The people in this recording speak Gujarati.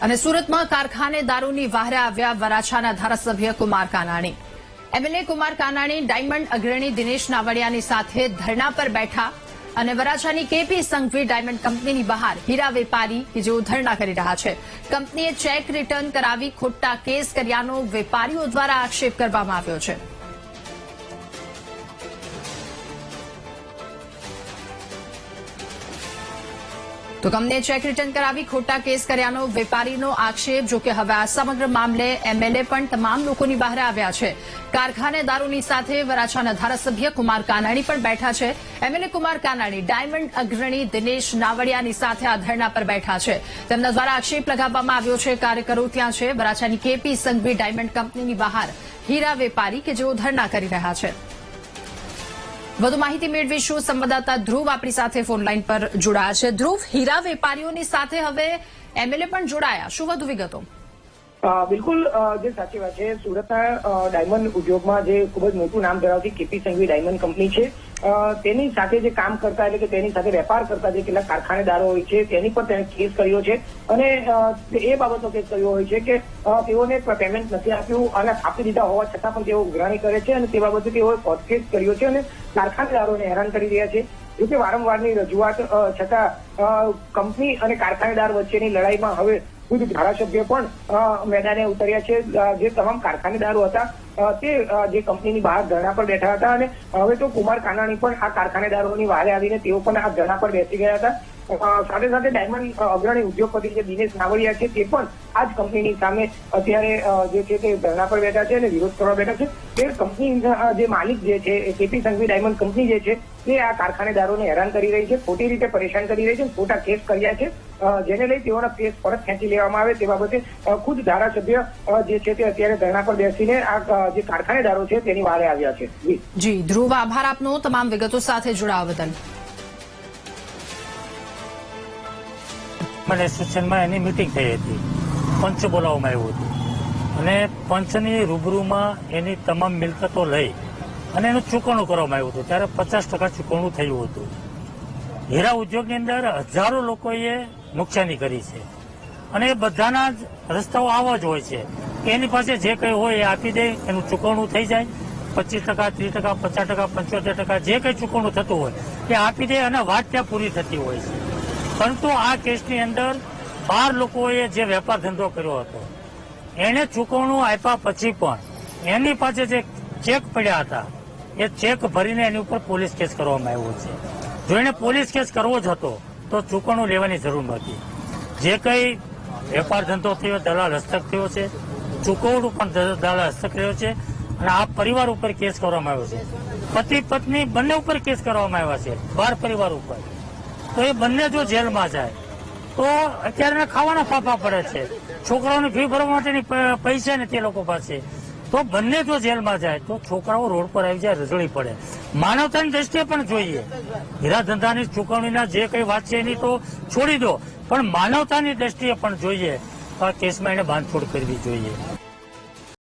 અને સુરતમાં કારખાનેદારોની વહારે આવ્યા વરાછાના ધારાસભ્ય કુમાર કાનાણી। એમએલએ કુમાર કાનાણી ડાયમંડ અગ્રણી દિનેશ નાવડિયાની સાથે ધરણા પર બેઠા અને વરાછાની કેપી સંઘવી ડાયમંડ કંપનીની બહાર હીરા વેપારી કે જેઓ ધરણા કરી રહ્યા છે। કંપનીએ ચેક રિટર્ન કરાવી ખોટા કેસ કર્યાનો વેપારીઓ દ્વારા આક્ષેપ કરવામાં આવ્યો છે। તો કંપનીએ ચેક રિટર્ન કરાવી ખોટા કેસ કર્યાનો વેપારીનો આક્ષેપ। જો કે હવે આ સમગ્ર મામલે એમએલએ પણ તમામ લોકોની બહાર આવ્યા છે। કારખાનેદારોની સાથે વરાછાના ધારાસભ્ય કુમાર કાનાણી પણ બેઠા છે। એમએલએ કુમાર કાનાણી ડાયમંડ અગ્રણી દિનેશ નાવડિયાની સાથે આ ધરણા પર બેઠા છે। તેમના દ્વારા આક્ષેપ લગાવવામાં આવ્યો છે કાર્યકરો ત્યાં છે। વરાછાની કેપી સંઘવી ડાયમંડ કંપનીની બહાર હીરા વેપારી કે જેઓ ધરણા કરી રહ્યા છે। વધુ માહિતી મેળવીશું। સંવાદદાતા ધ્રુવ આપણી સાથે ફોનલાઈન પર જોડાયા છે। ધ્રુવ, હીરા વેપારીઓની સાથે હવે એમએલએ પણ જોડાયા, શું વધુ વિગતો? બિલકુલ, જે સાચી વાત છે, સુરતના ડાયમંડ ઉદ્યોગમાં જે ખૂબ જ મોટું નામ ધરાવતી કેપી સંઘવી ડાયમંડ કંપની છે, તેની સાથે જે કામ કરતા એટલે કે તેની સાથે વેપાર કરતા જે કેટલાક કારખાનેદારો હોય છે તેની પર તેણે કેસ કર્યો છે અને એ બાબતનો કેસ કર્યો હોય છે કે તેઓને પેમેન્ટ નથી આપ્યું અને આપી દીધા હોવા છતાં પણ તેઓ ઉઘરાણી કરે છે અને તે બાબતે તેઓએ કોર્ટ કેસ કર્યો છે અને કારખાનેદારોને હેરાન કરી રહ્યા છે। જોકે વારંવારની રજૂઆત છતાં કંપની અને કારખાનેદાર વચ્ચેની લડાઈમાં હવે ખુદ ધારાસભ્ય પણ મેદાને ઉતર્યા છે। જે તમામ કારખાનેદારો હતા તે જે કંપનીની બહાર ધરણા પર બેઠા હતા અને હવે તો કુમાર કાનાણી પણ આ કારખાનેદારોની વારે આવીને તેઓ પણ આ ધરણા પર બેસી ગયા હતા। સાથે સાથે ડાયમંડ અગ્રણી ઉદ્યોગપતિ જે દિનેશ નાવડિયા છે તે પણ આ જ કંપનીની સામે અત્યારે જે છે તે ધરણા પર બેઠા છે અને વિરોધ કરવા બેઠા છે। તે કંપની જે માલિક જે છે કેપી સંઘવી ડાયમંડ કંપની જે છે તે આ કારખાનેદારોને હેરાન કરી રહી છે, ખોટી રીતે પરેશાન કરી રહી છે, ખોટા કેસ કર્યા છે, જેને લઈ તેઓના કેસ પરત ખેંચી લેવામાં આવે તે બાબતે ખુદ ધારાસભ્ય જે છે તે અત્યારે ધરણા પર બેસીને આ જે કારખાનેદારો છે તેની વારે આવ્યા છે। જી ધ્રુવ, આભાર આપનો તમામ વિગતો સાથે જોડાવા બદલ। મને સ્ટેશનમાં એની મિટિંગ થઈ હતી, પંચ બોલાવવામાં આવ્યું હતું અને પંચની રૂબરૂમાં એની તમામ મિલકતો લઈ અને એનું ચૂકવણું કરવામાં આવ્યું હતું। ત્યારે 50% ચૂકવણું થયું હતું। હીરા ઉદ્યોગની અંદર હજારો લોકોએ નુકસાની કરી છે અને એ બધાના જ રસ્તાઓ આવા જ હોય છે કે એની પાસે જે કંઈ હોય એ આપી દે, એનું ચૂકવણું થઈ જાય। 25%, 30%, 50%, 75% જે કંઈ ચૂકવણું થતું હોય એ આપી દે અને વાત ત્યાં પૂરી થતી હોય છે। પરંતુ આ કેસની અંદર 12 લોકોએ જે વેપાર ધંધો કર્યો હતો એને ચૂકવણું આપ્યા પછી પણ એની પાસે જે ચેક પડ્યા હતા એ ચેક ભરીને એની ઉપર પોલીસ કેસ કરવામાં આવ્યો છે। જો એને પોલીસ કેસ કરવો જ હતો તો ચૂકવણું લેવાની જરૂર નહોતી। જે કંઈ વેપાર ધંધો થયો દલાલ હસ્તક થયો છે, ચૂકવણું પણ દલાલ હસ્તક રહ્યો છે અને આ પરિવાર ઉપર કેસ કરવામાં આવ્યો છે। પતિ પત્ની બંને ઉપર કેસ કરવામાં આવ્યા છે, 12 પરિવાર ઉપર। તો એ બંને જો જેલમાં જાય તો અત્યારે ખાવાના ફાફા પડે છે, છોકરાઓની ફી ભરવા માટેની પૈસા ને તે લોકો પાસે, તો બંને જો જેલમાં જાય તો છોકરાઓ રોડ પર આવી જાય, રજળી પડે। માનવતાની દ્રષ્ટિએ પણ જોઈએ, હીરા ધંધાની ચૂકવણીના જે કંઈ વાત છે એની તો છોડી દો, પણ માનવતાની દ્રષ્ટિએ પણ જોઈએ આ કેસમાં એને બાંધછોડ કરવી જોઈએ।